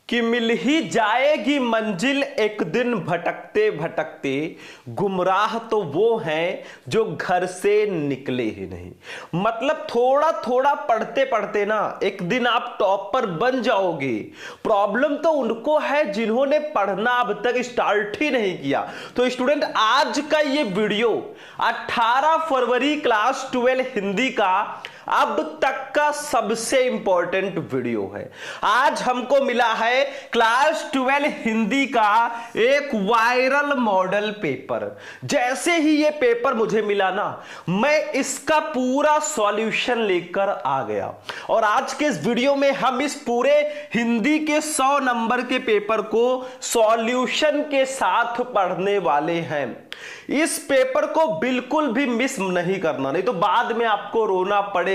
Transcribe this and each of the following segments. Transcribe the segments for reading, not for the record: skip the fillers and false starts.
कि मिल ही जाएगी मंजिल एक दिन भटकते भटकते, गुमराह तो वो हैं जो घर से निकले ही नहीं। मतलब थोड़ा थोड़ा पढ़ते पढ़ते ना एक दिन आप टॉपर बन जाओगे। प्रॉब्लम तो उनको है जिन्होंने पढ़ना अब तक स्टार्ट ही नहीं किया। तो स्टूडेंट, आज का ये वीडियो 18 फरवरी क्लास 12 हिंदी का अब तक का सबसे इंपॉर्टेंट वीडियो है। आज हमको मिला है क्लास 12 हिंदी का एक वायरल मॉडल पेपर। जैसे ही ये पेपर मुझे मिला ना, मैं इसका पूरा सॉल्यूशन लेकर आ गया और आज के इस वीडियो में हम इस पूरे हिंदी के 100 नंबर के पेपर को सॉल्यूशन के साथ पढ़ने वाले हैं। इस पेपर को बिल्कुल भी मिस नहीं करना, नहीं तो बाद में आपको रोना पड़ेगा।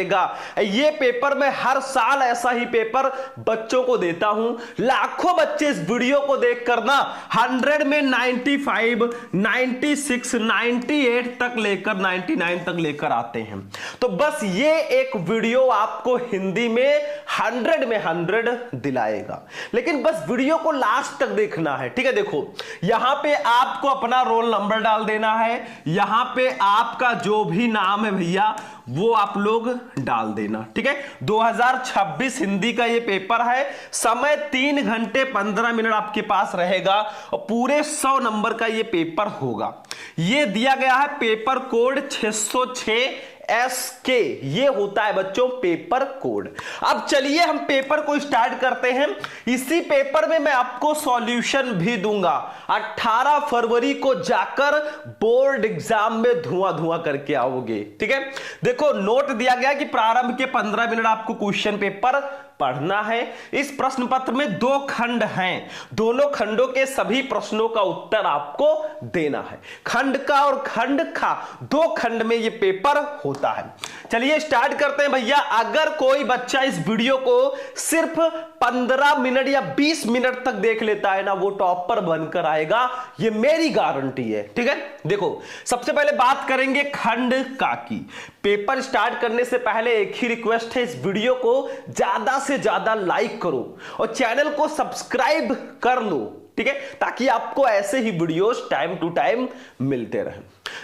ये पेपर मैं हर साल ऐसा ही पेपर बच्चों को देता हूं। लाखों बच्चे इस वीडियो को देखकर ना 100 में 95, 96, 98 तक लेकर 99 तक लेकर आते हैं। तो बस ये एक वीडियो आपको हिंदी में 100 में 100 दिलाएगा, लेकिन बस वीडियो को लास्ट तक देखना है। ठीक है, देखो यहां पे आपको अपना रोल नंबर डाल देना है, यहां पे आपका जो भी नाम है भैया वो आप लोग डाल देना। ठीक है, 2026 हिंदी का ये पेपर है। समय 3 घंटे 15 मिनट आपके पास रहेगा और पूरे 100 नंबर का ये पेपर होगा। ये दिया गया है पेपर कोड 606 SK, ये होता है बच्चों पेपर कोड। अब चलिए हम पेपर को स्टार्ट करते हैं। इसी पेपर में मैं आपको सॉल्यूशन भी दूंगा। 18 फरवरी को जाकर बोर्ड एग्जाम में धुआं धुआं करके आओगे। ठीक है, देखो नोट दिया गया कि प्रारंभ के 15 मिनट आपको क्वेश्चन पेपर पढ़ना है। इस प्रश्न पत्र में 2 खंड हैं, दोनों खंडों के सभी प्रश्नों का उत्तर आपको देना है। खंड का और खंड का 2 खंड में यह पेपर होता है। चलिए स्टार्ट करते हैं भैया। अगर कोई बच्चा इस वीडियो को सिर्फ 15 मिनट या 20 मिनट तक देख लेता है ना, वो टॉपर बनकर आएगा, ये मेरी गारंटी है। ठीक है, देखो सबसे पहले बात करेंगे खंड का की। पेपर स्टार्ट करने से पहले एक ही रिक्वेस्ट है, इस वीडियो को ज्यादा से ज्यादा लाइक करो और चैनल को सब्सक्राइब कर लो। ठीक है, ताकि आपको ऐसे ही वीडियोस टाइम टू टाइम मिलते रहें।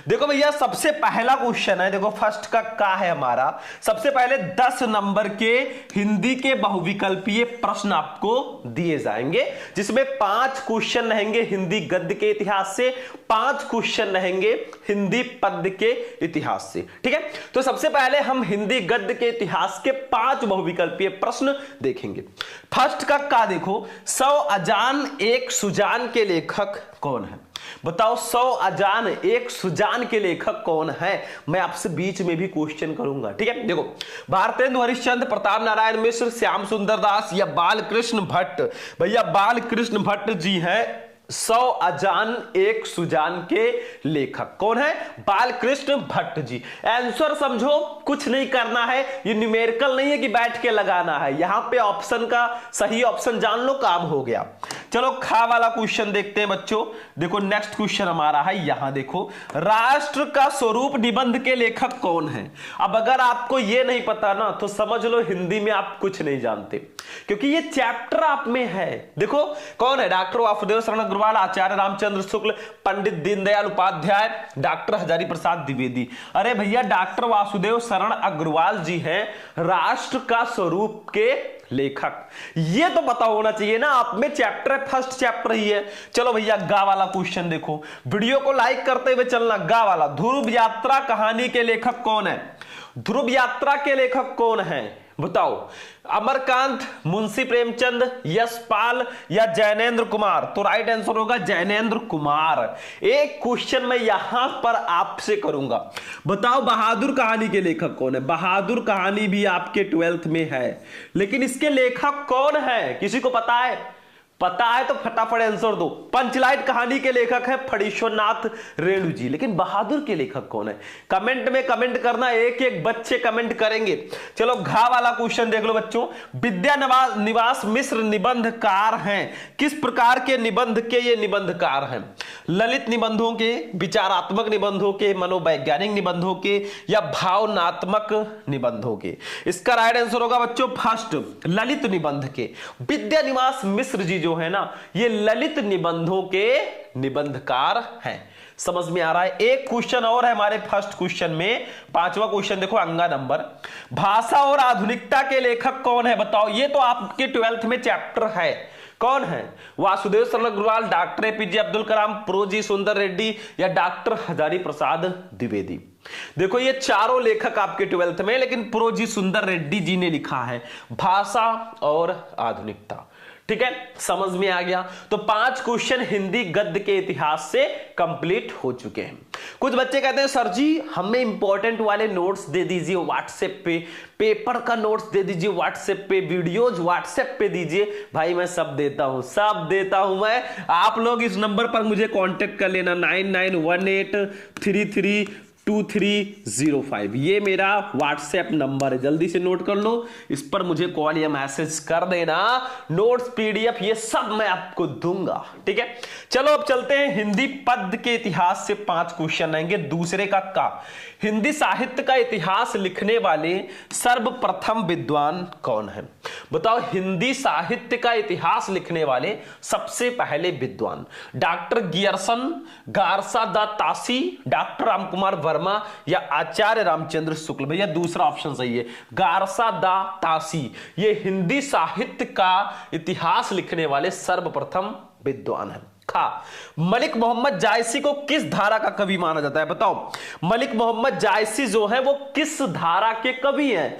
देखो भैया, सबसे पहला क्वेश्चन है, देखो फर्स्ट का है हमारा। सबसे पहले 10 नंबर के हिंदी के बहुविकल्पीय प्रश्न आपको दिए जाएंगे, जिसमें 5 क्वेश्चन रहेंगे हिंदी गद्य के इतिहास से, 5 क्वेश्चन रहेंगे हिंदी पद्य के इतिहास से। ठीक है, तो सबसे पहले हम हिंदी गद्य के इतिहास के 5 बहुविकल्पीय प्रश्न देखेंगे। फर्स्ट का देखो, 100 अजान एक सुजान के लेखक कौन है? बताओ, 100 अजान एक सुजान के लेखक कौन है? मैं आपसे बीच में भी क्वेश्चन करूंगा। ठीक है, देखो भारतेंदु हरिश्चंद्र, प्रताप नारायण मिश्र, श्याम सुंदर दास या बाल कृष्ण भट्ट? भैया बाल कृष्ण भट्ट जी हैं 100 अजान एक सुजान के लेखक। कौन है? बाल कृष्ण भट्ट जी। आंसर समझो, कुछ नहीं करना है, ये न्यूमेरिकल नहीं है कि बैठ के लगाना है। यहां पे ऑप्शन का सही ऑप्शन जान लो, काम हो गया। चलो खा वाला क्वेश्चन देखते हैं बच्चों। देखो नेक्स्ट क्वेश्चन हमारा है, यहां देखो, राष्ट्र का स्वरूप निबंध के लेखक कौन है? अब अगर आपको ये नहीं पता ना, तो समझ लो हिंदी में आप कुछ नहीं जानते, क्योंकि ये चैप्टर आप में है। देखो कौन है? डॉक्टर वासुदेव शरण अग्रवाल, आचार्य रामचंद्र शुक्ल, पंडित दीनदयाल उपाध्याय, डॉक्टर हजारी प्रसाद द्विवेदी। अरे भैया, डॉक्टर वासुदेव शरण अग्रवाल जी हैं राष्ट्र का स्वरूप के लेखक। ये तो पता होना चाहिए ना, आप में चैप्टर है, फर्स्ट चैप्टर ही है। चलो भैया गा वाला क्वेश्चन देखो, वीडियो को लाइक करते हुए चलना। गा वाला, ध्रुव यात्रा कहानी के लेखक कौन है? ध्रुव यात्रा के लेखक कौन है बताओ? अमरकांत, मुंशी प्रेमचंद, यशपाल या जैनेन्द्र कुमार? तो राइट आंसर होगा जैनेन्द्र कुमार। एक क्वेश्चन मैं यहां पर आपसे करूंगा, बताओ बहादुर कहानी के लेखक कौन है? बहादुर कहानी भी आपके 12th में है, लेकिन इसके लेखक कौन है? किसी को पता है? पता है तो फटाफट आंसर दो। पंचलाइट कहानी के लेखक है फणीश्वरनाथ रेणु जी, लेकिन बहादुर के लेखक कौन है? कमेंट में कमेंट करना, एक एक बच्चे कमेंट करेंगे। चलो घा वाला क्वेश्चन देख लो बच्चों। विद्या निवास मिश्र निबंधकार हैं, किस प्रकार के निबंध के ये निबंधकार हैं? ललित निबंधों के, विचारात्मक निबंधों के, मनोवैज्ञानिक निबंधों के, या भावनात्मक निबंधों के? इसका राइट आंसर होगा बच्चों फर्स्ट, ललित निबंध के। विद्यानिवास मिश्र जी जो है ना, ये ललित निबंधों के निबंधकार हैं। समझ में आ रहा है? एक क्वेश्चन और है हमारे फर्स्ट क्वेश्चन में, पांचवा क्वेश्चन देखो, अंगा नंबर, भाषा और आधुनिकता के लेखक कौन है? बताओ। ये तो आपके 12th में चैप्टर है। कौन है? वासुदेव सरल अग्रवाल, डॉक्टर एपीजे अब्दुल कलाम, प्रोजी सुंदर रेड्डी, या डॉक्टर हजारी प्रसाद द्विवेदी? देखो ये चारों लेखक आपके 12th में, लेकिन प्रोजी सुंदर रेड्डी जी ने लिखा है भाषा और आधुनिकता। ठीक है, समझ में आ गया? तो 5 क्वेश्चन हिंदी गद्य के इतिहास से कंप्लीट हो चुके हैं। कुछ बच्चे कहते हैं सर जी हमें इंपॉर्टेंट वाले नोट्स दे दीजिए व्हाट्सएप पे, पेपर का नोट्स दे दीजिए व्हाट्सएप पे, वीडियोज व्हाट्सएप पे दीजिए। भाई मैं सब देता हूं, सब देता हूं मैं। आप लोग इस नंबर पर मुझे कांटेक्ट कर लेना, 9918332305। ये मेरा व्हाट्सएप नंबर है, जल्दी से नोट कर लो। इस पर मुझे कॉल या मैसेज कर देना, नोट्स पीडीएफ ये सब मैं आपको दूंगा। ठीक है, चलो अब चलते हैं हिंदी पद्य के इतिहास से 5 क्वेश्चन आएंगे। दूसरे का हिंदी साहित्य का इतिहास लिखने वाले सर्वप्रथम विद्वान कौन है? बताओ। हिंदी साहित्य का इतिहास लिखने वाले सबसे पहले विद्वान, डॉक्टर गियर्सन, गारसा दा तासी, डॉक्टर रामकुमार वर्मा, या आचार्य रामचंद्र शुक्ल? भैया दूसरा ऑप्शन सही है, गारसा दा तासी। ये हिंदी साहित्य का इतिहास लिखने वाले सर्वप्रथम विद्वान है। मलिक मोहम्मद जायसी को किस धारा का कवि माना जाता है? बताओ। मलिक मोहम्मद जायसी जो है वो किस धारा के कवि हैं?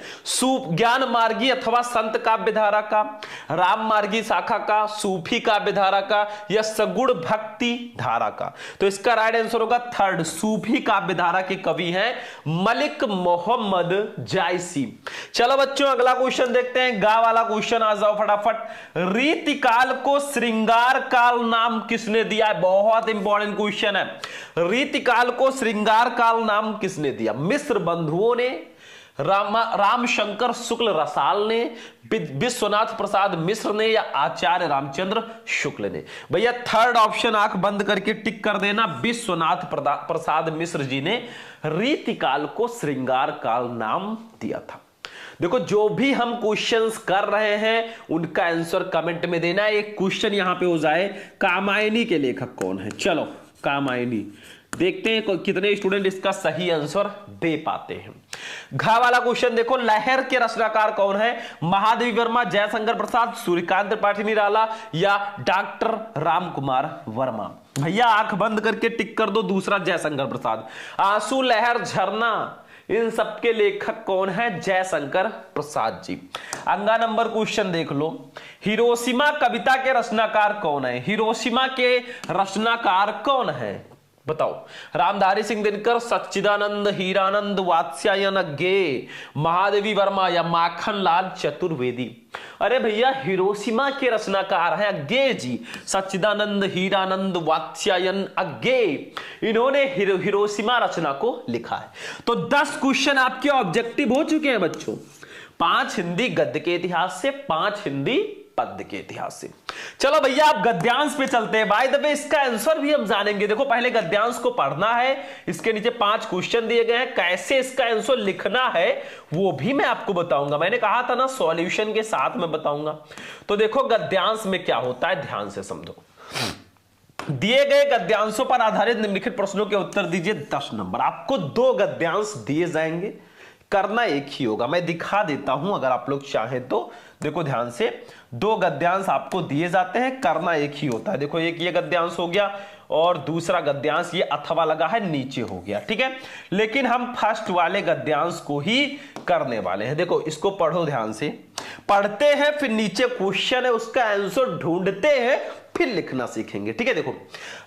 ज्ञान मार्गी अथवा संत काव्य धारा का, राम मार्गी शाखा का, सूफी काव्य धारा का, या सगुण भक्ति धारा का? तो इसका राइट आंसर होगा थर्ड, सूफी काव्य धारा के कवि हैं मलिक मोहम्मद जायसी। चलो बच्चों अगला क्वेश्चन देखते हैं, गा वाला क्वेश्चन। आ जाओ फटाफट। रीतिकाल को श्रृंगार काल नाम किसने दिया है? बहुत इंपॉर्टेंट क्वेश्चन है। रीतिकाल को श्रृंगार काल नाम किसने दिया? मिश्र बंधुओं ने, रामशंकर शुक्ल रसाल ने, विश्वनाथ प्रसाद मिश्र ने, या आचार्य रामचंद्र शुक्ल ने? भैया थर्ड ऑप्शन आंख बंद करके टिक कर देना, विश्वनाथ प्रसाद मिश्र जी ने रीतिकाल को श्रृंगार काल नाम दिया था। देखो जो भी हम क्वेश्चंस कर रहे हैं उनका आंसर कमेंट में देना। एक क्वेश्चन यहां पे हो जाए, कामायनी के लेखक कौन है? चलो कामायनी देखते हैं कितने स्टूडेंट इसका सही आंसर दे पाते हैं। घा वाला क्वेश्चन देखो, लहर के रचनाकार कौन है? महादेवी वर्मा, जयशंकर प्रसाद, सूर्यकांत त्रिपाठी निराला, या डॉक्टर रामकुमार वर्मा? भैया आंख बंद करके टिक कर दो दूसरा, जयशंकर प्रसाद। आंसू, लहर, झरना, इन सबके लेखक कौन है? जयशंकर प्रसाद जी। अंगा नंबर क्वेश्चन देख लो, हिरोशिमा कविता के रचनाकार कौन है? हिरोशिमा के रचनाकार कौन है? बताओ। रामधारी सिंह दिनकर, सच्चिदानंद, हीरानंद, वात्स्यायन गे, महादेवी वर्मा, या माखन लाल चतुर्वेदी? अरे भैया हिरोशिमा के रचनाकार हैं अज्ञे जी, सच्चिदानंद, हीरानंद, वात्स्यायन अज्ञे, इन्होंने हिरोशिमा रचना को लिखा है। तो 10 क्वेश्चन आपके ऑब्जेक्टिव हो चुके हैं बच्चों, 5 हिंदी गद्य के इतिहास से, 5 हिंदी पद्य के इतिहास से। चलो भैया आप गद्यांश पे चलते हैं। बाय द वे इसका आंसर भी हम जानेंगे। देखो पहले गद्यांश को पढ़ना है, इसके नीचे 5 क्वेश्चन दिए गए हैं, कैसे इसका आंसर लिखना है वो भी मैं आपको बताऊंगा। मैंने कहा था ना सॉल्यूशन के साथ मैं बताऊंगा। तो देखो गद्यांश में क्या होता है, ध्यान से समझो। दिए गए गद्यांशों पर आधारित निम्नलिखित प्रश्नों के उत्तर दीजिए 10 नंबर। आपको 2 गद्यांश दिए जाएंगे, करना एक ही होगा। मैं दिखा देता हूं अगर आप लोग चाहें तो। देखो ध्यान से, 2 गद्यांश आपको दिए जाते हैं, करना एक ही होता है। देखो एक ये गद्यांश हो गया और दूसरा गद्यांश ये अथवा लगा है नीचे हो गया, ठीक है। लेकिन हम फर्स्ट वाले गद्यांश को ही करने वाले हैं। देखो इसको पढ़ो ध्यान से, पढ़ते हैं फिर नीचे क्वेश्चन है उसका आंसर ढूंढते हैं फिर लिखना सीखेंगे, ठीक है। देखो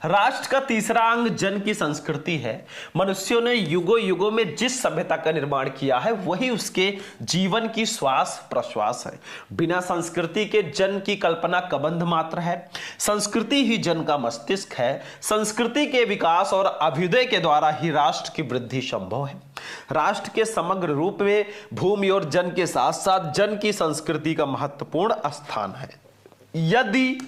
राष्ट्र का तीसरा अंग जन की संस्कृति है। मनुष्यों ने युगों युगों में जिस सभ्यता का निर्माण किया है वही उसके जीवन की श्वास प्रश्वास है। बिना संस्कृति के जन की कल्पना कबंध मात्र है। संस्कृति ही जन का मस्तिष्क है। संस्कृति के विकास और अभ्युदय के द्वारा ही राष्ट्र की वृद्धि संभव है। राष्ट्र के समग्र रूप में भूमि और जन के साथ साथ जन की संस्कृति का महत्वपूर्ण स्थान है। यदि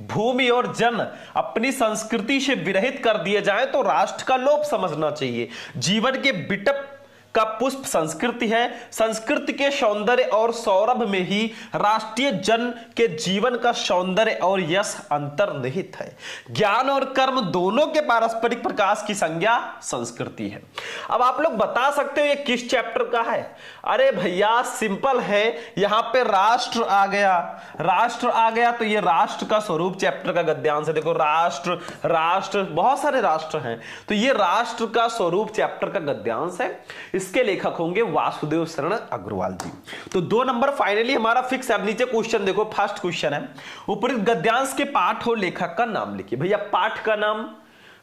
भूमि और जन अपनी संस्कृति से विरहित कर दिए जाएं तो राष्ट्र का लोप समझना चाहिए। जीवन के बिटप का पुष्प संस्कृति है। संस्कृति के सौंदर्य और सौरभ में ही राष्ट्रीय जन के जीवन का सौंदर्य और यश अंतर्निहित है। ज्ञान और कर्म दोनों के पारस्परिक प्रकाश की संज्ञा संस्कृति है। अब आप लोग बता सकते हो ये किस चैप्टर का है? अरे भैया सिंपल है, यहां पे राष्ट्र आ गया, राष्ट्र आ गया तो ये राष्ट्र का स्वरूप चैप्टर का गद्यांश है। देखो राष्ट्र, राष्ट्र बहुत सारे राष्ट्र हैं, तो ये राष्ट्र का स्वरूप चैप्टर का गद्यांश है। इसके लेखक होंगे वासुदेव शरण अग्रवाल जी। तो 2 नंबर फाइनली हमारा फिक्स है। अब नीचे क्वेश्चन देखो, फर्स्ट क्वेश्चन है, ऊपरी गद्यांश के पाठ और लेखक का नाम लिखिए। भैया पाठ का नाम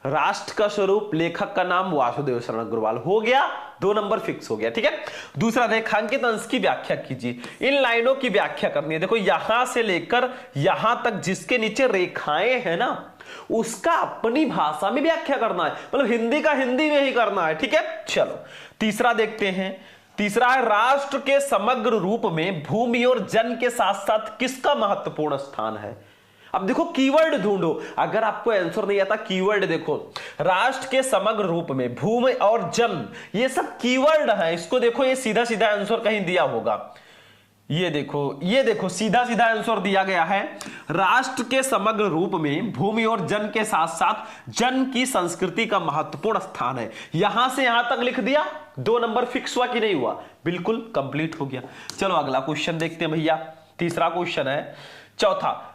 राष्ट्र का स्वरूप, लेखक का नाम वासुदेव शरण अग्रवाल, हो गया 2 नंबर फिक्स हो गया। ठीक है, दूसरा रेखांकित अंश की व्याख्या कीजिए। इन लाइनों की व्याख्या करनी है। देखो यहां से लेकर यहां तक जिसके नीचे रेखाएं हैं ना, उसका अपनी भाषा में व्याख्या करना है, मतलब हिंदी का हिंदी में ही करना है। ठीक है, चलो तीसरा देखते हैं। तीसरा है राष्ट्र के समग्र रूप में भूमि और जन के साथ साथ किसका महत्वपूर्ण स्थान है? अब देखो कीवर्ड ढूंढो, अगर आपको आंसर नहीं आता कीवर्ड देखो। राष्ट्र के समग्र रूप में भूमि और जन, ये सब कीवर्ड है। इसको देखो, ये सीधा सीधा आंसर कहीं दिया होगा। ये देखो सीधा सीधा आंसर दिया गया है। राष्ट्र के समग्र रूप में भूमि और जन के साथ साथ जन की संस्कृति का महत्वपूर्ण स्थान है। यहां से यहां तक लिख दिया, 2 नंबर फिक्स हुआ कि नहीं हुआ? बिल्कुल कंप्लीट हो गया। चलो अगला क्वेश्चन देखते हैं भैया। तीसरा क्वेश्चन है, चौथा,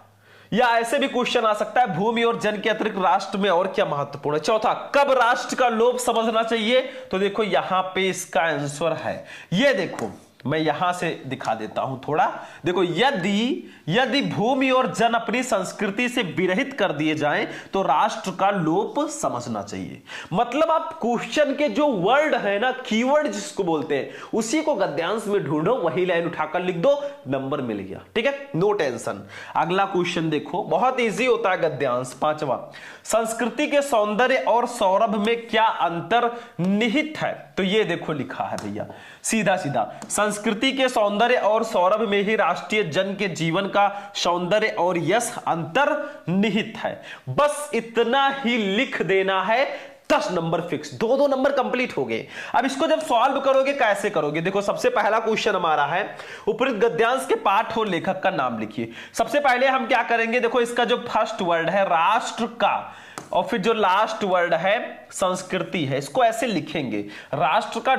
या ऐसे भी क्वेश्चन आ सकता है, भूमि और जन के अतिरिक्त राष्ट्र में और क्या महत्वपूर्ण है? चौथा, कब राष्ट्र का लोप समझना चाहिए? तो देखो यहां पे इसका आंसर है, ये देखो मैं यहां से दिखा देता हूं थोड़ा। देखो यदि भूमि और जन अपनी संस्कृति से विरहित कर दिए जाएं तो राष्ट्र का लोप समझना चाहिए। मतलब आप क्वेश्चन के जो वर्ड है ना, कीवर्ड जिसको बोलते हैं, उसी को गद्यांश में ढूंढो, वही लाइन उठाकर लिख दो, नंबर मिल गया। ठीक है, नो टेंशन। अगला क्वेश्चन देखो, बहुत इजी होता है गद्यांश। 5वां, संस्कृति के सौंदर्य और सौरभ में क्या अंतर निहित है? तो ये देखो लिखा है भैया, सीधा सीधा, संस्कृति के सौंदर्य और सौरभ में ही राष्ट्रीय जन के जीवन का सौंदर्य और यश अंतर्निहित है। बस इतना ही लिख देना है, 10 नंबर फिक्स, 2 नंबर कंप्लीट हो गए। अब इसको जब सॉल्व करोगे कैसे करोगे? देखो सबसे पहला क्वेश्चन हमारा है, उपरोक्त गद्यांश के पाठ और लेखक का नाम लिखिए। सबसे पहले हम क्या करेंगे, देखो इसका जो फर्स्ट वर्ड है राष्ट्र का, और फिर जो लास्ट वर्ड है संस्कृति है, इसको ऐसे लिखेंगे, राष्ट्र का ...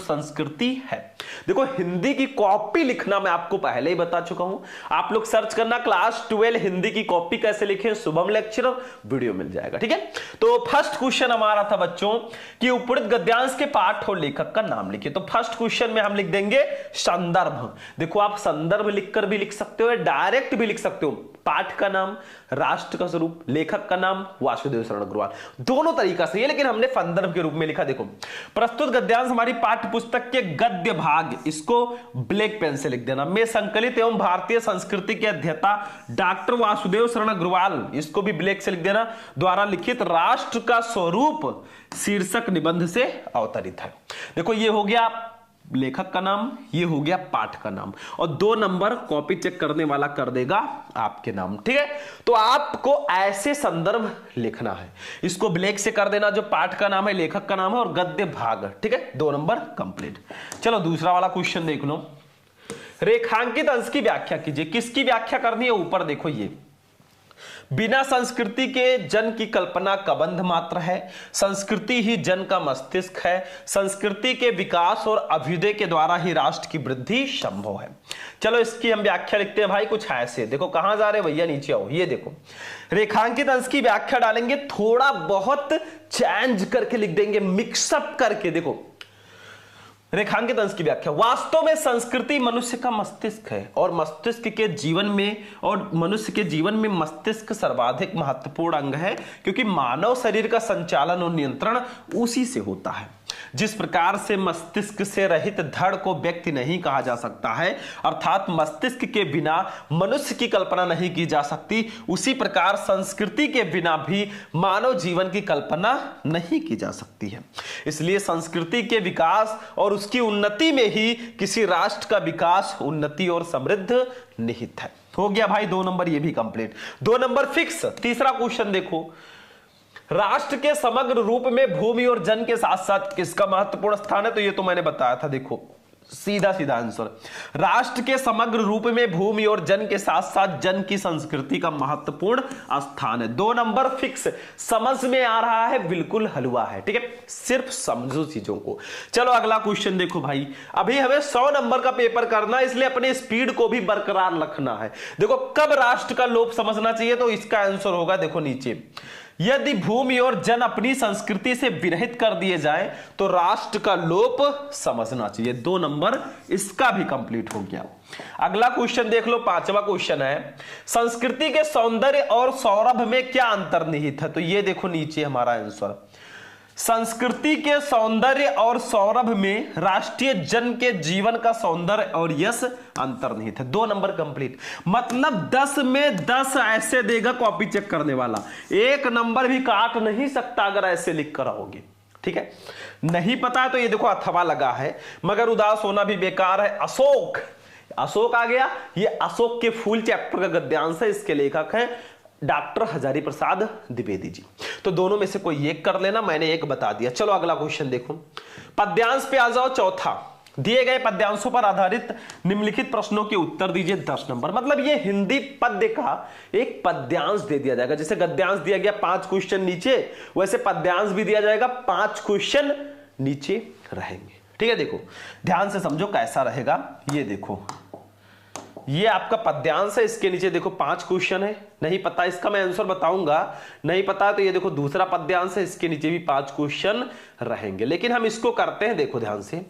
संस्कृति है। देखो हिंदी की कॉपी लिखना मैं आपको पहले ही बता चुका हूं, आप लोग सर्च करना क्लास 12 हिंदी की कॉपी कैसे लिखें, शुभम लेक्चरर, वीडियो मिल जाएगा। ठीक है, तो फर्स्ट क्वेश्चन हमारा था बच्चों कि उपरोक्त गद्यांश के पाठ और लेखक का नाम लिखिए। तो फर्स्ट क्वेश्चन में हम लिख देंगे संदर्भ। देखो आप संदर्भ लिखकर भी लिख सकते हो, डायरेक्ट भी लिख सकते हो। पाठ का नाम, राष्ट्र का स्वरूप, लेखक का नाम वासुदेव शरण अग्रवाल, दोनों तरीका से, लेकिन हमने संदर्भ के रूप में लिखा। देखो प्रस्तुत गद्यांश हमारी पाठ्य पुस्तक के गद्य भाग, इसको ब्लैक पेन से लिख देना, में संकलित एवं भारतीय संस्कृति के अध्येता डॉक्टर वासुदेव शरण अग्रवाल, इसको भी ब्लैक से लिख देना, द्वारा लिखित राष्ट्र का स्वरूप शीर्षक निबंध से अवतरित है। देखो ये हो गया लेखक का नाम, ये हो गया पाठ का नाम, और 2 नंबर कॉपी चेक करने वाला कर देगा आपके नाम। ठीक है, तो आपको ऐसे संदर्भ लिखना है, इसको ब्लैक से कर देना, जो पाठ का नाम है, लेखक का नाम है और गद्य भाग। ठीक है, 2 नंबर कंप्लीट। चलो दूसरा वाला क्वेश्चन देख लो, रेखांकित अंश की व्याख्या कीजिए। किसकी व्याख्या करनी है? ऊपर देखो, ये बिना संस्कृति के जन की कल्पना कबंध मात्र है, संस्कृति ही जन का मस्तिष्क है, संस्कृति के विकास और अभ्युदय के द्वारा ही राष्ट्र की वृद्धि संभव है। चलो इसकी हम व्याख्या लिखते हैं भाई कुछ ऐसे। देखो कहां जा रहे भैया, नीचे आओ। ये देखो रेखांकित अंश की व्याख्या डालेंगे, थोड़ा बहुत चेंज करके लिख देंगे, मिक्सअप करके। देखो रेखांकित अंश की व्याख्या, वास्तव में संस्कृति मनुष्य का मस्तिष्क है और मस्तिष्क के जीवन में, और मनुष्य के जीवन में मस्तिष्क सर्वाधिक महत्वपूर्ण अंग है, क्योंकि मानव शरीर का संचालन और नियंत्रण उसी से होता है। जिस प्रकार से मस्तिष्क से रहित धड़ को व्यक्ति नहीं कहा जा सकता है, अर्थात मस्तिष्क के बिना मनुष्य की कल्पना नहीं की जा सकती, उसी प्रकार संस्कृति के बिना भी मानव जीवन की कल्पना नहीं की जा सकती है। इसलिए संस्कृति के विकास और उसकी उन्नति में ही किसी राष्ट्र का विकास, उन्नति और समृद्ध निहित है। हो गया भाई 2 नंबर, ये भी कंप्लीट। 2 number fix. तीसरा क्वेश्चन देखो, राष्ट्र के समग्र रूप में भूमि और जन के साथ साथ किसका महत्वपूर्ण स्थान है? तो ये तो मैंने बताया था, देखो सीधा सीधा आंसर, राष्ट्र के समग्र रूप में भूमि और जन के साथ साथ जन की संस्कृति का महत्वपूर्ण स्थान है। 2 नंबर फिक्स। समझ में आ रहा है? बिल्कुल हलवा है, ठीक है, सिर्फ समझो चीजों को। चलो अगला क्वेश्चन देखो भाई, अभी हमें 100 नंबर का पेपर करना है, इसलिए अपने स्पीड को भी बरकरार रखना है। देखो कब राष्ट्र का लोप समझना चाहिए, तो इसका आंसर होगा देखो नीचे, यदि भूमि और जन अपनी संस्कृति से विरहित कर दिए जाएं तो राष्ट्र का लोप समझना चाहिए। 2 नंबर इसका भी कंप्लीट हो गया। अगला क्वेश्चन देख लो, 5वां क्वेश्चन है, संस्कृति के सौंदर्य और सौरभ में क्या अंतर्निहित है? तो ये देखो नीचे हमारा आंसर, संस्कृति के सौंदर्य और सौरभ में राष्ट्रीय जन के जीवन का सौंदर्य और यश अंतर्निहित है। 2 नंबर कंप्लीट। मतलब 10 में 10 ऐसे देगा कॉपी चेक करने वाला, 1 नंबर भी काट नहीं सकता अगर ऐसे लिख कर आओगे, ठीक है। नहीं पता है तो ये देखो अथवा लगा है, मगर उदास होना भी बेकार है। अशोक, अशोक आ गया, ये अशोक के फूल चैप्टर का गद्यांश है, इसके लेखक हैं डॉक्टर हजारी प्रसाद द्विवेदी जी। तो दोनों में से कोई एक कर लेना, मैंने एक बता दिया। चलो अगला क्वेश्चन देखो, पद्यांश पे आ जाओ। चौथा, दिए गए पद्यांशों पर आधारित निम्नलिखित प्रश्नों के उत्तर दीजिए। 10 नंबर। मतलब ये हिंदी पद्य का एक पद्यांश दे दिया जाएगा, जैसे गद्यांश दिया गया 5 क्वेश्चन नीचे, वैसे पद्यांश भी दिया जाएगा, 5 क्वेश्चन नीचे रहेंगे, ठीक है। देखो ध्यान से समझो कैसा रहेगा, ये देखो ये आपका पद्यांश है, इसके नीचे देखो 5 क्वेश्चन है। नहीं पता इसका मैं आंसर बताऊंगा, नहीं पता तो ये देखो दूसरा पद्यांश है, इसके नीचे भी 5 क्वेश्चन रहेंगे। लेकिन हम इसको करते हैं, देखो ध्यान से।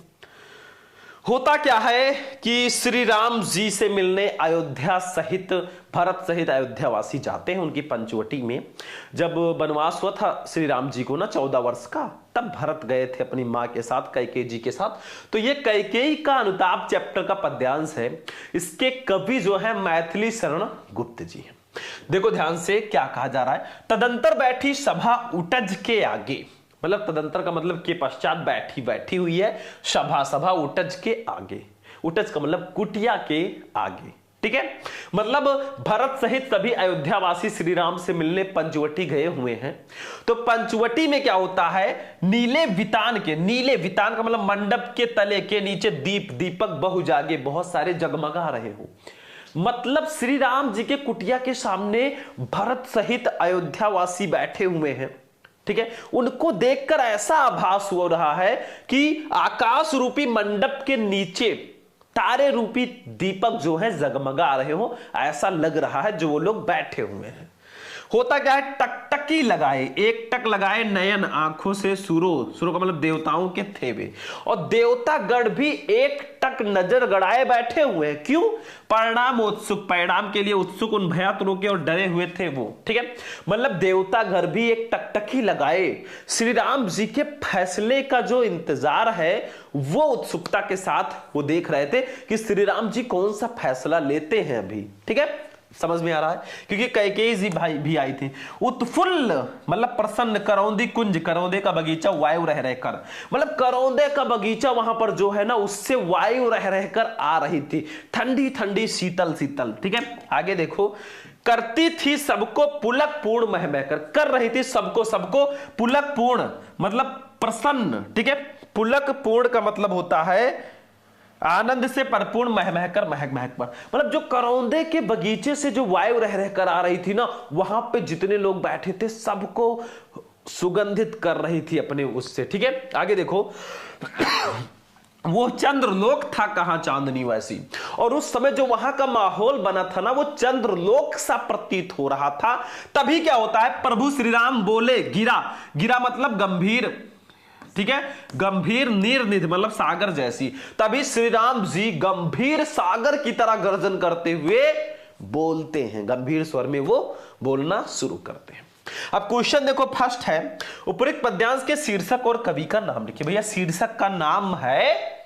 होता क्या है कि श्री राम जी से मिलने अयोध्या सहित, भरत सहित अयोध्यावासी जाते हैं उनकी पंचवटी में। जब वनवास हुआ था श्री राम जी को ना 14 वर्ष का, तब भरत गए थे अपनी मां के साथ, कैकेयी जी के साथ। तो ये कैकेयी का अनुताप चैप्टर का पद्यांश है। इसके कवि जो है मैथिली शरण गुप्त जी हैं। देखो ध्यान से क्या कहा जा रहा है, तदंतर बैठी सभा उटज के आगे, मतलब तदंतर का मतलब के पश्चात बैठी हुई है सभा, सभा उटज के आगे, उटज का मतलब कुटिया के आगे, ठीक है। मतलब भरत सहित सभी अयोध्यावासी श्री राम से मिलने पंचवटी गए हुए हैं। तो पंचवटी में क्या होता है, नीले वितान के, नीले वितान का मतलब मंडप के तले के नीचे दीपक बहु जागे, बहुत सारे जगमगा रहे हो। मतलब श्री राम जी के कुटिया के सामने भरत सहित अयोध्यावासी बैठे हुए हैं, ठीक है। उनको देखकर ऐसा आभास हो रहा है कि आकाश रूपी मंडप के नीचे तारे रूपी दीपक जो है जगमगा रहे हो, ऐसा लग रहा है जो वो लोग बैठे हुए हैं। होता क्या है, टकटकी लगाए, एक टक लगाए नयन आंखों से सुरो, सुरो का मतलब देवताओं के थेवे, और देवतागण भी एक टक नजर गड़ाए बैठे हुए हैं। क्यों? परिणाम उत्सुक, परिणाम के लिए उत्सुक, उन भयातुरों के और डरे हुए थे वो, ठीक है। मतलब देवतागण भी एक टकटकी लगाए, श्री राम जी के फैसले का जो इंतजार है वो उत्सुकता के साथ वो देख रहे थे कि श्री राम जी कौन सा फैसला लेते हैं अभी, ठीक है। समझ में आ रहा है, क्योंकि कैकेयी जी भाई भी आई थी। उत्फुल्ल मतलब प्रसन्न, करौंदी कुंज, करौंदे का बगीचा वायु रह रहकर, मतलब करौंदे का बगीचा वहां पर जो है ना उससे वायु रह रहकर आ रही थी, ठंडी ठंडी शीतल शीतल, ठीक है। आगे देखो, करती थी सबको पुलक पूर्ण महमह कर रही थी सबको पुलक पूर्ण मतलब प्रसन्न, ठीक है। पुलक पूर्ण का मतलब होता है आनंद से परिपूर्ण, महक पर, मतलब जो करौंदे के बगीचे से जो वायु रह रहकर आ रही थी ना, वहां पे जितने लोग बैठे थे सबको सुगंधित कर रही थी अपने उससे, ठीक है। आगे देखो, वो चंद्रलोक था कहां चांदनी वैसी, और उस समय जो वहां का माहौल बना था ना वो चंद्रलोक सा प्रतीत हो रहा था। तभी क्या होता है, प्रभु श्री राम बोले, गिरा, गिरा मतलब गंभीर, ठीक है, गंभीर निर्निध मतलब सागर जैसी। तभी श्री राम जी गंभीर सागर की तरह गर्जन करते हुए बोलते हैं, गंभीर स्वर में वो बोलना शुरू करते हैं। अब क्वेश्चन देखो, फर्स्ट है उपरोक्त पद्यांश के शीर्षक और कवि का नाम लिखिए। भैया शीर्षक का नाम है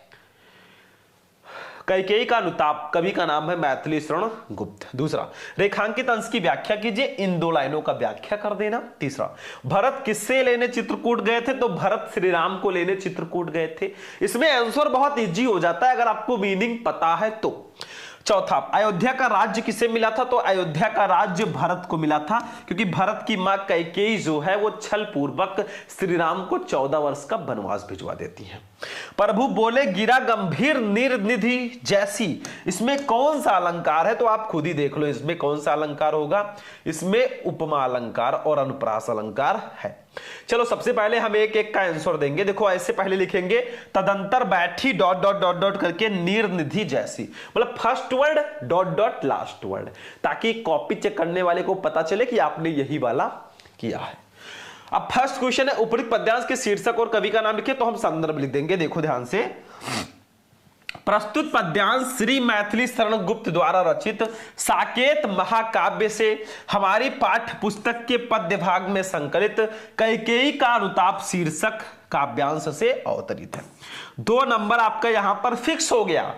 कैकेयी का अनुताप, कवि का नाम है मैथिली शरण गुप्त। दूसरा, रेखांकित अंश की व्याख्या कीजिए, इन 2 लाइनों का व्याख्या कर देना। तीसरा, भरत किससे लेने चित्रकूट गए थे? तो भरत श्री राम को लेने चित्रकूट गए थे। इसमें आंसर बहुत इजी हो जाता है अगर आपको मीनिंग पता है तो। चौथा, अयोध्या का राज्य किसे मिला था? तो अयोध्या का राज्य भरत को मिला था, क्योंकि भरत की मां कैकेयी जो है वो छल पूर्वक श्री राम को 14 वर्ष का वनवास भिजवा देती है। प्रभु बोले गिरा गंभीर निर्निधि जैसी, इसमें कौन सा अलंकार है? तो आप खुद ही देख लो इसमें कौन सा अलंकार होगा। इसमें उपमा अलंकार और अनुप्रास अलंकार है। चलो सबसे पहले हम एक एक का आंसर देंगे। देखो ऐसे पहले लिखेंगे तदंतर बैठी डॉट डॉट डॉट डॉट करके निर्निधि जैसी, मतलब first word dot dot last word, ताकि कॉपी चेक करने वाले को पता चले कि आपने यही वाला किया है। अब फर्स्ट क्वेश्चन है उपरोक्त पद्यांश के शीर्षक और कवि का नाम लिखिए, तो हम संदर्भ लिख देंगे। देखो ध्यान से, प्रस्तुत पद्यांश श्री मैथिली शरण गुप्त द्वारा रचित साकेत महाकाव्य से हमारी पाठ्य पुस्तक के पद्य भाग में संकलित कैकेयी का अनुताप शीर्षक काव्यांश से अवतरित है। 2 नंबर आपका यहां पर फिक्स हो गया,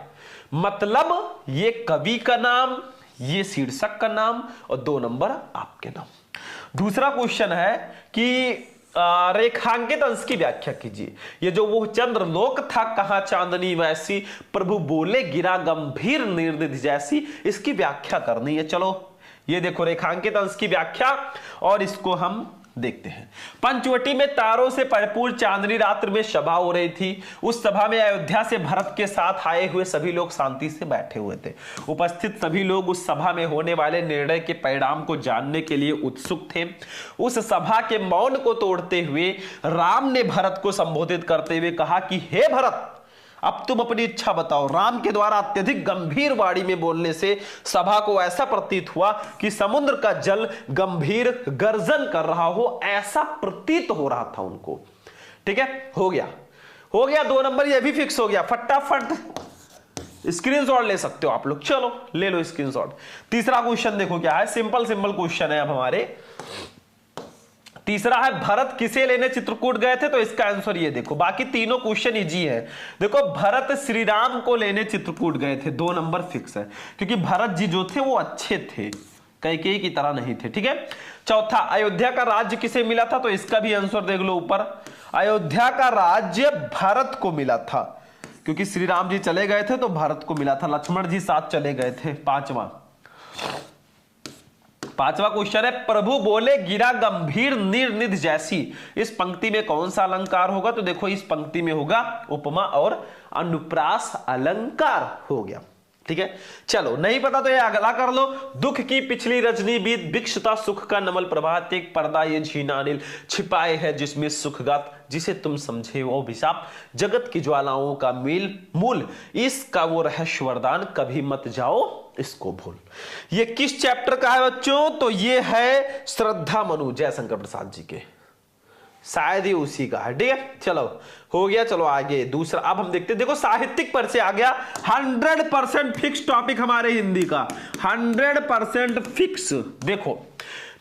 मतलब ये कवि का नाम, ये शीर्षक का नाम और 2 नंबर आपके नाम। दूसरा क्वेश्चन है कि रेखांकित अंश की व्याख्या कीजिए। ये जो वो चंद्रलोक था कहां चांदनी वैसी, प्रभु बोले गिरा गंभीर निर्निधि जैसी, इसकी व्याख्या करनी है। चलो ये देखो रेखांकित अंश की व्याख्या, और इसको हम देखते हैं। पंचवटी में तारों से परिपूर्ण चांदनी रात्रि में सभा हो रही थी। उस सभा में अयोध्या से भरत के साथ आए हुए सभी लोग शांति से बैठे हुए थे। उपस्थित सभी लोग उस सभा में होने वाले निर्णय के परिणाम को जानने के लिए उत्सुक थे। उस सभा के मौन को तोड़ते हुए राम ने भरत को संबोधित करते हुए कहा कि हे भरत, अब तुम अपनी इच्छा बताओ। राम के द्वारा अत्यधिक गंभीर वाणी में बोलने से सभा को ऐसा प्रतीत हुआ कि समुद्र का जल गंभीर गर्जन कर रहा हो, ऐसा प्रतीत हो रहा था उनको। ठीक है, हो गया 2 नंबर, ये भी फिक्स हो गया। फटाफट स्क्रीनशॉट ले सकते हो आप लोग, चलो ले लो स्क्रीनशॉट। तीसरा क्वेश्चन देखो क्या है, सिंपल क्वेश्चन है अब हमारे। तीसरा है भरत किसे लेने चित्रकूट गए थे? तो इसका आंसर ये देखो, बाकी तीनों क्वेश्चन इजी है। देखो भरत श्री राम को लेने चित्रकूट गए थे, 2 नंबर फिक्स है, क्योंकि भरत जी जो थे वो अच्छे थे, कैकेयी की तरह नहीं थे। ठीक है। चौथा, अयोध्या का राज्य किसे मिला था? तो इसका भी आंसर देख लो ऊपर, अयोध्या का राज्य भरत को मिला था, क्योंकि श्री राम जी चले गए थे तो भरत को मिला था, लक्ष्मण जी साथ चले गए थे। पांचवा क्वेश्चन है प्रभु बोले गिरा गंभीर निर्निधि जैसी, इस पंक्ति में कौन सा अलंकार होगा? तो देखो इस पंक्ति में होगा उपमा और अनुप्रास अलंकार हो गया। ठीक है, चलो नहीं पता तो ये अगला कर लो। दुख की पिछली रजनी बीत भिक्षुता सुख का नमल प्रभात, एक पर्दा ये झीना अनिल छिपाए है जिसमें सुखगात, जिसे तुम समझे वो अभिशाप, जगत की ज्वालाओं का मूल इसका वो रहस्य वरदान, कभी मत जाओ इसको भूल। ये किस चैप्टर का है बच्चों? तो ये है श्रद्धा मनु जयशंकर प्रसाद जी के, शायद ही उसी का है। ठीक है, चलो हो गया। चलो आगे दूसरा अब हम देखते हैं। देखो साहित्यिक परिचय आ गया, 100% फिक्स टॉपिक हमारे हिंदी का, 100% फिक्स। देखो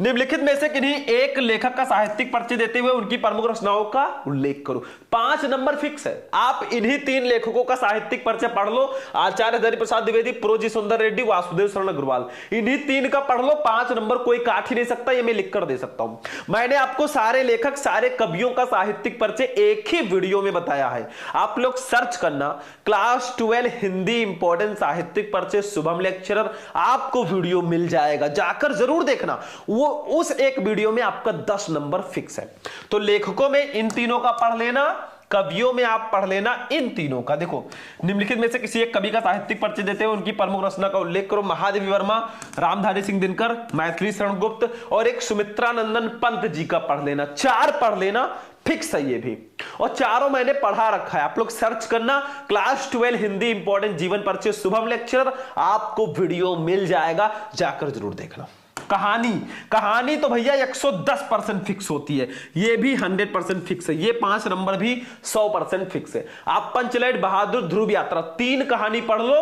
निम्नलिखित में से किन्हीं एक लेखक का साहित्यिक परिचय देते हुए उनकी प्रमुख रचनाओं का उल्लेख करो। 5 नंबर फिक्स है, आप इन्हीं 3 लेखकों का साहित्यिक परिचय पढ़ लो, आचार्य हरि प्रसाद द्विवेदी, प्रोजी सुंदर रेड्डी, वासुदेव शरण अग्रवाल, इन्हीं 3 का पढ़ लो। 5 नंबर कोई काट ही नहीं सकता, ये मैं लिख कर दे सकता हूं। मैंने आपको सारे लेखक सारे कवियों का साहित्यिक परिचय एक ही वीडियो में बताया है, आप लोग सर्च करना क्लास 12 हिंदी इंपॉर्टेंट साहित्यिक परिचय शुभम लेक्चरर, आपको वीडियो मिल जाएगा, जाकर जरूर देखना। वो उस एक वीडियो में आपका 10 नंबर फिक्स है। तो लेखकों में इन तीनों का पढ़ लेना, कवियों में आप पढ़ लेना इन तीनों का। देखो निम्नलिखित में से किसी एक कवि का साहित्यिक परिचय देते हुए उनकी प्रमुख रचना का उल्लेख करो। महादेवी वर्मा, रामधारी सिंह दिनकर, मैथिली शरण गुप्त और एक सुमित्रानंदन पंत जी का पढ़ लेना। 4 पढ़ लेना, फिक्स है ये भी, और चारों मैंने पढ़ा रखा है, आप लोग सर्च करना क्लास 12 हिंदी इंपॉर्टेंट जीवन परिचय शुभम लेक्चरर, आपको वीडियो मिल जाएगा, जाकर जरूर देखना। कहानी तो भैया 110% फिक्स होती है, ये भी 100% फिक्स है, ये 5 नंबर भी 100% फिक्स है। आप पंचलैट, बहादुर, ध्रुव यात्रा 3 कहानी पढ़ लो,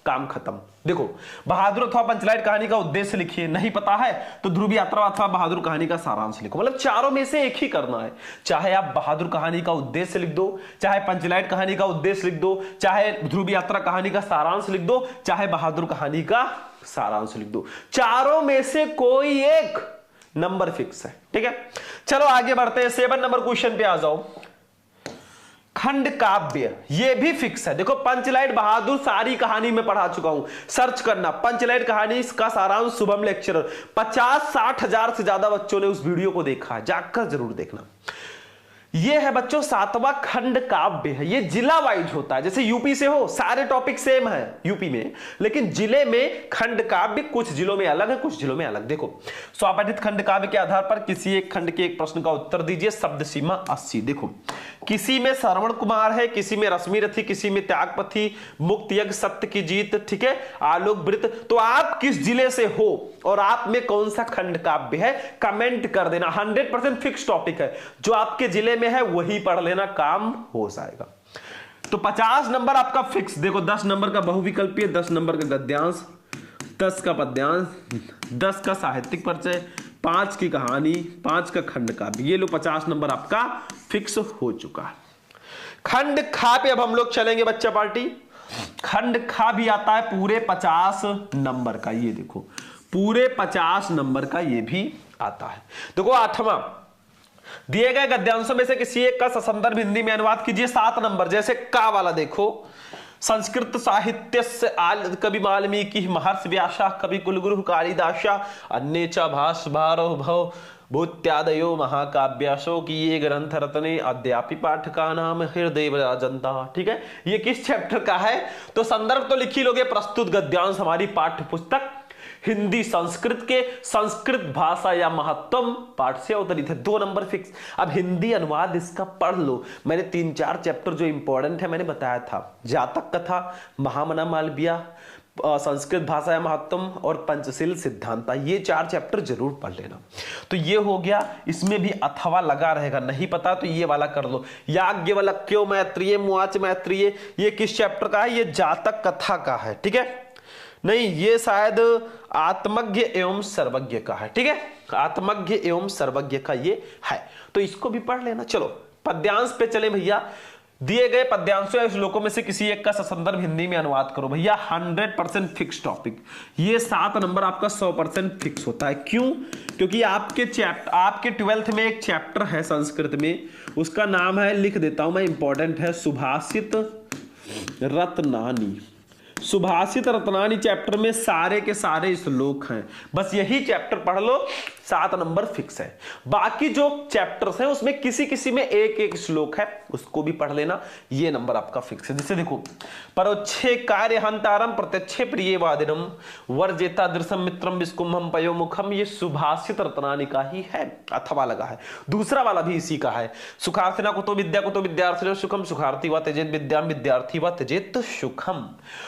काम खत्म। देखो, बहादुर अथवा पंचलाइट कहानी का उद्देश्य लिखिए, नहीं पता है तो ध्रुव यात्रा अथवा बहादुर कहानी का सारांश लिखो। मतलब चारों में से एक ही करना है, चाहे आप बहादुर कहानी का उद्देश्य लिख दो, चाहे पंचलाइट कहानी का उद्देश्य लिख दो, चाहे ध्रुव यात्रा कहानी का सारांश लिख दो, चाहे बहादुर कहानी का सारांश लिख दो, चारों में से कोई एक नंबर फिक्स है। ठीक है, चलो आगे बढ़ते हैं। 7 नंबर क्वेश्चन पे आ जाओ। खंड काव्य, ये भी फिक्स है। देखो, पंचलाइट बहादुर सारी कहानी में पढ़ा चुका हूं, सर्च करना पंचलाइट कहानी का सारांश शुभम लेक्चरर। 50-60 हजार से ज्यादा बच्चों ने उस वीडियो को देखा है, जाकर जरूर देखना। ये है बच्चों 7वां खंड काव्य है। ये जिला वाइज होता है, जैसे यूपी से हो, सारे टॉपिक सेम है यूपी में, लेकिन जिले में खंड काव्य कुछ जिलों में अलग है, कुछ जिलों में अलग। देखो, स्वापठित खंड काव्य के आधार पर किसी एक खंड के एक प्रश्न का उत्तर दीजिए। शब्द सीमा 80। देखो, किसी में श्रवण कुमार है, किसी में रश्मि रथी, किसी में त्यागपति, मुक्त यज्ञ, सत्य की जीत, ठीक है, आलोक वृत्त। तो आप किस जिले से हो और आप में कौन सा खंड काव्य है, कमेंट कर देना। 100% फिक्स टॉपिक है, जो आपके जिले में है वही पढ़ लेना, काम हो जाएगा। तो 50 नंबर आपका फिक्स। देखो, 10 नंबर का बहुविकल्पीय, 10 नंबर का गद्यांश, 10 का पद्यांश, 10 का साहित्यिक परिचय, 5 की कहानी, 5 का खंड काव्य। ये लो 50 नंबर आपका फिक्स हो चुका है। खंड खा पे अब हम लोग चलेंगे बच्चा पार्टी। खंड खा भी आता है पूरे 50 नंबर का। ये देखो, पूरे 50 नंबर का ये भी आता है। देखो, 8वां, दिए गए गद्यांशों में से किसी एक का ससंदर्भ हिंदी में अनुवाद कीजिए। 7 नंबर, जैसे का वाला देखो, संस्कृत साहित्य से कवि वाल्मीकि, महर्षि व्यासा, कवि कुलगुरु कालिदासा, अन्य च भाष भारो भूत्यादयो महाकाव्यासो की ये ग्रंथ रत्ने अद्यापि पाठका नाम हृदय जनता। ठीक है, ये किस चैप्टर का है? तो संदर्भ तो लिखी लोगे, प्रस्तुत गद्यांश हमारी पाठ्य पुस्तक हिंदी संस्कृत के संस्कृत भाषा या महत्तम पाठ से अवतरित है। 2 नंबर फिक्स। अब हिंदी अनुवाद इसका पढ़ लो। मैंने 3-4 चैप्टर जो इंपॉर्टेंट है मैंने बताया था, जातक कथा, महामना मालविया, संस्कृत भाषा या महत्तम और पंचशील सिद्धांता। ये 4 चैप्टर जरूर पढ़ लेना। तो ये हो गया, इसमें भी अथवा लगा रहेगा, नहीं पता तो ये वाला कर लो। याज्ञवल्क्यो मैत्रेय मुवाच मैत्रेय, ये किस चैप्टर का है? ये जातक कथा का है। ठीक है, नहीं, ये शायद आत्मज्ञ एवं सर्वज्ञ का है। ठीक है, आत्मज्ञ एवं सर्वज्ञ का ये है, तो इसको भी पढ़ लेना। चलो पद्यांश पे चले भैया। दिए गए पद्यांशों या श्लोकों में से किसी एक का ससंदर्भ हिंदी में अनुवाद करो। भैया 100% फिक्स टॉपिक। ये 7 नंबर आपका 100% फिक्स होता है। क्यों? क्योंकि आपके 12th में एक चैप्टर है संस्कृत में, उसका नाम है, लिख देता हूं मैं, इंपॉर्टेंट है, सुभाषित रत्नानी। सुभाषित रत्नानी चैप्टर में सारे के सारे श्लोक हैं, बस यही चैप्टर पढ़ लो, 7 नंबर फिक्स है। बाकी जो चैप्टर्स हैं उसमें किसी किसी में एक एक श्लोक है, उसको भी पढ़ लेना, ये नंबर आपका फिक्स है। जैसे देखो, परोक्षे कार्य हंतारम प्रत्यक्षे प्रियवादिनम वर्जेता दृश्यम मित्रम विस्कुंभम पयोमुखम, ये सुभाषित रत्नानी का ही है, अथवा लगा है। दूसरा वाला भी इसी का है, सुखार्थिना कुतो विद्यार्थी सुखम सुखार्थी व त्यजेत विद्याम विद्यार्थी व त्यजेत सुखम।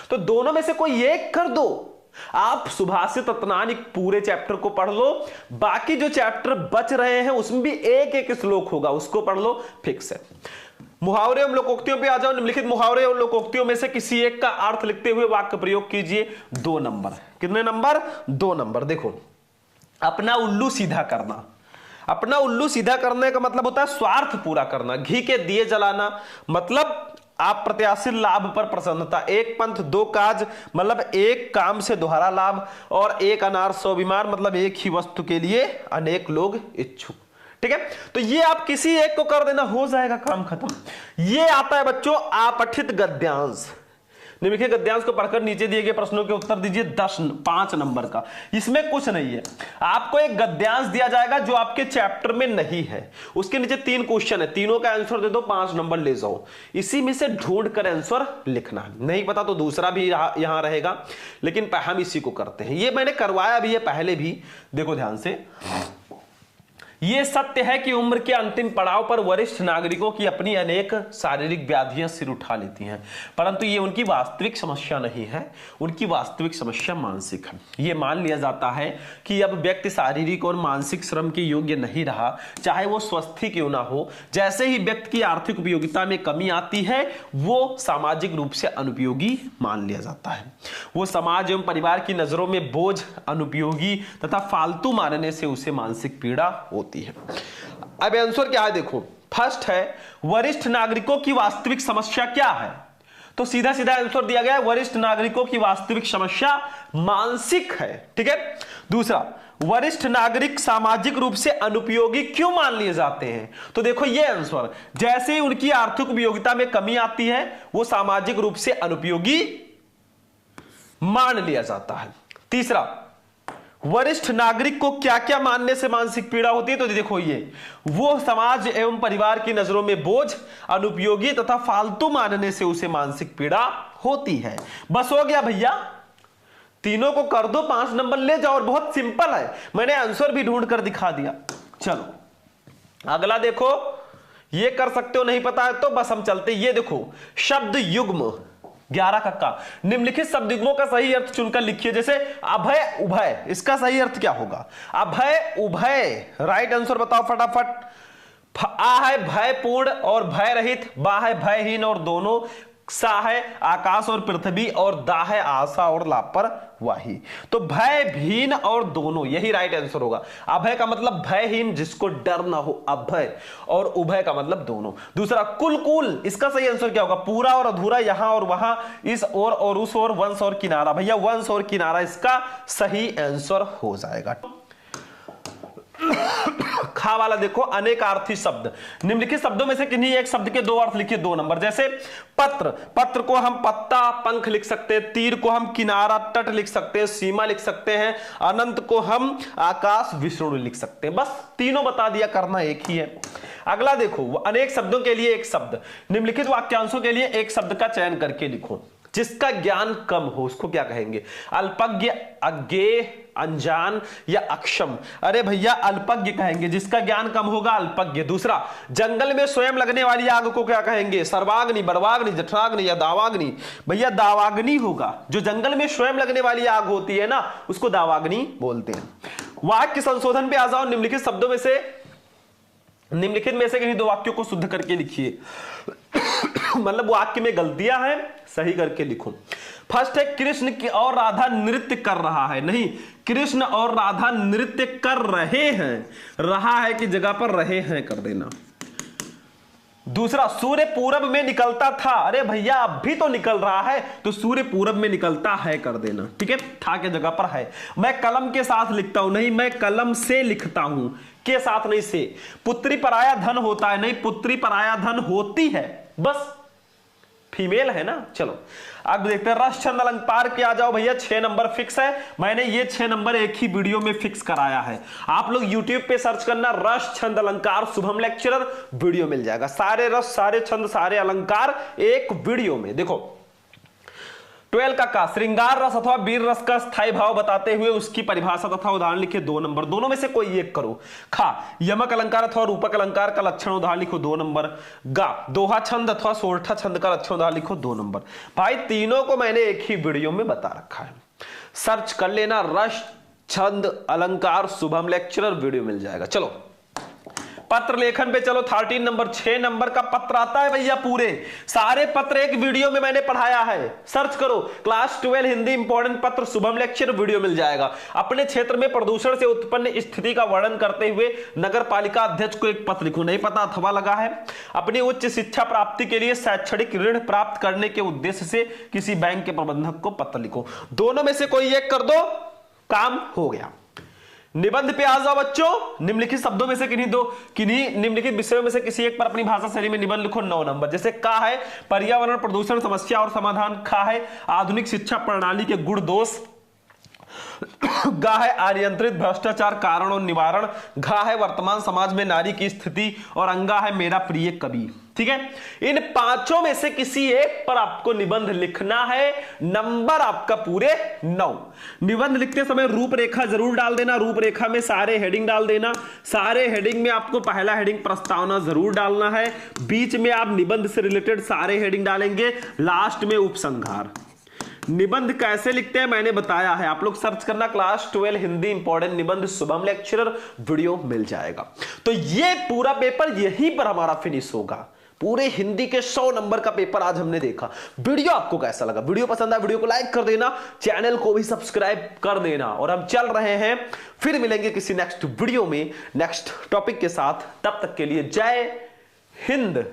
तो दोनों में से कोई एक कर दो। आप सुभाषित रत्नानी पूरे चैप्टर को पढ़ लो, बाकी जो चैप्टर बच रहे हैं उसमें भी एक एक श्लोक होगा, उसको पढ़ लो, फिक्स है। मुहावरे और लोकोक्तियों पे आ जाओ। निम्नलिखित मुहावरे और लोकोक्तियों में से किसी एक का अर्थ लिखते हुए वाक्य प्रयोग कीजिए। 2 नंबर। कितने नंबर? 2 नंबर। देखो, अपना उल्लू सीधा करना। अपना उल्लू सीधा करने का मतलब होता है स्वार्थ पूरा करना। घी के दिए जलाना मतलब आप प्रत्याशित लाभ पर प्रसन्नता। एक पंथ 2 काज मतलब एक काम से दोहरा लाभ, और एक अनार 100 बीमार मतलब एक ही वस्तु के लिए अनेक लोग इच्छुक। ठीक है, तो ये आप किसी एक को कर देना, हो जाएगा काम खत्म। ये आता है बच्चों आपठित गद्यांश। निम्नलिखित गद्यांश को पढ़कर नीचे दिए गए प्रश्नों के उत्तर दीजिए। 5 नंबर का, इसमें कुछ नहीं है। आपको एक गद्यांश दिया जाएगा जो आपके चैप्टर में नहीं है, उसके नीचे 3 क्वेश्चन है, तीनों का आंसर दे दो, 5 नंबर ले जाओ। इसी में से ढूंढ कर आंसर लिखना। नहीं पता तो दूसरा भी यहां रहेगा, लेकिन हम इसी को करते हैं। ये मैंने करवाया भी है पहले भी, देखो ध्यान से। ये सत्य है कि उम्र के अंतिम पड़ाव पर वरिष्ठ नागरिकों की अपनी अनेक शारीरिक व्याधियां सिर उठा लेती हैं, परंतु ये उनकी वास्तविक समस्या नहीं है, उनकी वास्तविक समस्या मानसिक है। ये मान लिया जाता है कि अब व्यक्ति शारीरिक और मानसिक श्रम के योग्य नहीं रहा, चाहे वो स्वस्थ ही क्यों ना हो। जैसे ही व्यक्ति की आर्थिक उपयोगिता में कमी आती है, वो सामाजिक रूप से अनुपयोगी मान लिया जाता है। वो समाज एवं परिवार की नजरों में बोझ, अनुपयोगी तथा फालतू मानने से उसे मानसिक पीड़ा होती है। अब आंसर क्या है देखो, फर्स्ट है वरिष्ठ नागरिकों की वास्तविक समस्या क्या है, तो सीधा सीधा आंसर दिया गया है वरिष्ठ नागरिकों की वास्तविक समस्या मानसिक है। ठीक है। दूसरा, वरिष्ठ नागरिक सामाजिक रूप से अनुपयोगी क्यों मान लिए जाते हैं, तो देखो ये आंसर, जैसे ही उनकी आर्थिक उपयोगिता में कमी आती है वो सामाजिक रूप से अनुपयोगी मान लिया जाता है। तीसरा, वरिष्ठ नागरिक को क्या क्या मानने से मानसिक पीड़ा होती है, तो देखो ये वो समाज एवं परिवार की नजरों में बोझ, अनुपयोगी तथा फालतू मानने से उसे मानसिक पीड़ा होती है। बस हो गया भैया, तीनों को कर दो, 5 नंबर ले जाओ, और बहुत सिंपल है, मैंने आंसर भी ढूंढ कर दिखा दिया। चलो अगला देखो, ये कर सकते हो, नहीं पता है तो बस हम चलते। ये देखो शब्द युग्म 11 का निम्नलिखित शब्द युग्मों का सही अर्थ चुनकर लिखिए। जैसे अभय उभय, इसका सही अर्थ क्या होगा, अभय उभय, राइट आंसर बताओ फटाफट। आ है भयपूर्ण और भय रहित, बा है भयहीन और दोनों, सा है आकाश और पृथ्वी, और दा है आशा और लापरवाही। तो भयहीन और दोनों, यही राइट आंसर होगा। अभय का मतलब भयहीन, जिसको डर ना हो, अभय, और उभय का मतलब दोनों। दूसरा कुल, इसका सही आंसर क्या होगा, पूरा और अधूरा, यहां और वहां, इस और उस और, वंश और किनारा। भैया वंश और किनारा इसका सही आंसर हो जाएगा। खा वाला देखो अनेकार्थी शब्द, निम्नलिखित शब्दों में से किन्हीं एक शब्द के 2 अर्थ लिखिए, 2 नंबर। जैसे पत्र, पत्र को हम पत्ता पंख लिख सकते हैं, तीर को हम किनारा तट लिख सकते हैं, सीमा लिख सकते हैं, अनंत को हम आकाश विष्णु लिख सकते हैं। बस तीनों बता दिया, करना एक ही है। अगला देखो, अनेक शब्दों के लिए एक शब्द, निम्नलिखित वाक्यांशों के लिए एक शब्द का चयन करके लिखो। जिसका ज्ञान कम हो उसको क्या कहेंगे, अल्पज्ञ, अज्ञेय, अनजान या अक्षम। अरे भैया अल्पज्ञ कहेंगे, जिसका ज्ञान कम होगा अल्पज्ञ। दूसरा, जंगल में स्वयं लगने वाली आग को क्या कहेंगे, सर्वाग्नि, बर्वाग्नि, जठराग्नि या दावाग्नि। भैया दावाग्नि होगा, जो जंगल में स्वयं लगने वाली आग होती है ना, उसको दावाग्नि बोलते हैं। वाक्य संशोधन पे आ जाओ, निम्नलिखित शब्दों में से, निम्नलिखित में से किन्हीं 2 वाक्यों को शुद्ध करके लिखिए। मतलब वाक्य में गलतियां हैं, सही करके लिखो। फर्स्ट है कृष्ण की और राधा नृत्य कर रहा है, नहीं, कृष्ण और राधा नृत्य कर रहे हैं, रहा है की जगह पर रहे हैं कर देना। दूसरा, सूर्य पूरब में निकलता था, अरे भैया अब भी तो निकल रहा है, तो सूर्य पूरब में निकलता है कर देना। ठीक है, था के जगह पर है। मैं कलम के साथ लिखता हूं, नहीं, मैं कलम से लिखता हूं, के साथ नहीं से। पुत्री पराया धन होता है, नहीं, पुत्री पराया धन होती है, बस फीमेल है ना। चलो अब देखते हैं रस छंद अलंकार के आ जाओ भैया, 6 नंबर फिक्स है। मैंने ये 6 नंबर एक ही वीडियो में फिक्स कराया है। आप लोग YouTube पे सर्च करना रस छंद अलंकार शुभम लेक्चरर, वीडियो मिल जाएगा। सारे रस, सारे छंद, सारे अलंकार एक वीडियो में। देखो 12 का श्रृंगार रस अथवा वीर रस का स्थायी भाव बताते हुए उसकी परिभाषा तथा उदाहरण लिखे, 2 नंबर। दोनों में से कोई एक करो। खा, यमक अलंकार अथवा रूपक अलंकार का लक्षण उदाहरण लिखो, 2 नंबर। गा, दोहा छंद अथवा सोरठा छंद का लक्षण उदाहरण लिखो, 2 नंबर। भाई तीनों को मैंने एक ही वीडियो में बता रखा है, सर्च कर लेना रस छंद अलंकार शुभम लेक्चरर, वीडियो मिल जाएगा। चलो पत्र लेखन पे चलो, 13 नंबर, 6 नंबर का पत्र आता है भैया, पूरे सारे पत्र एक वीडियो में मैंने पढ़ाया है। सर्च करो क्लास 12 हिंदी इंपॉर्टेंट पत्र शुभम लेक्चर, वीडियो मिल जाएगा। अपने क्षेत्र में प्रदूषण से उत्पन्न स्थिति का वर्णन करते हुए नगर पालिका अध्यक्ष को एक पत्र लिखो, नहीं पता अथवा लगा है। अपनी उच्च शिक्षा प्राप्ति के लिए शैक्षणिक ऋण प्राप्त करने के उद्देश्य से किसी बैंक के प्रबंधक को पत्र लिखो। दोनों में से कोई एक कर दो, काम हो गया। निबंध पे आ जाओ बच्चों, निम्नलिखित शब्दों में से किन्हीं निम्नलिखित विषयों में से किसी एक पर अपनी भाषा शैली में निबंध लिखो, 9 नंबर। जैसे का है पर्यावरण प्रदूषण समस्या और समाधान, खा है आधुनिक शिक्षा प्रणाली के गुण दोष, गा है अनियंत्रित भ्रष्टाचार कारण और निवारण, घा है वर्तमान समाज में नारी की स्थिति, और अंगा है मेरा प्रिय कवि। ठीक है। इन पांचों में से किसी एक पर आपको निबंध लिखना है, नंबर आपका पूरे 9। निबंध लिखते समय रूपरेखा जरूर डाल देना, रूपरेखा में सारे हेडिंग डाल देना, सारे हेडिंग में आपको पहला हेडिंग प्रस्तावना जरूर डालना है, बीच में आप निबंध से रिलेटेड सारे हेडिंग डालेंगे, लास्ट में उपसंहार। निबंध कैसे लिखते हैं मैंने बताया है, आप लोग सर्च करना क्लास 12 हिंदी इंपॉर्टेंट निबंध शुभम लेक्चरर, वीडियो मिल जाएगा। तो ये पूरा पेपर यहीं पर हमारा फिनिश होगा, पूरे हिंदी के 100 नंबर का पेपर आज हमने देखा। वीडियो आपको कैसा लगा? वीडियो पसंद आया वीडियो को लाइक कर देना, चैनल को भी सब्सक्राइब कर देना, और हम चल रहे हैं, फिर मिलेंगे किसी नेक्स्ट वीडियो में नेक्स्ट टॉपिक के साथ। तब तक के लिए जय हिंद।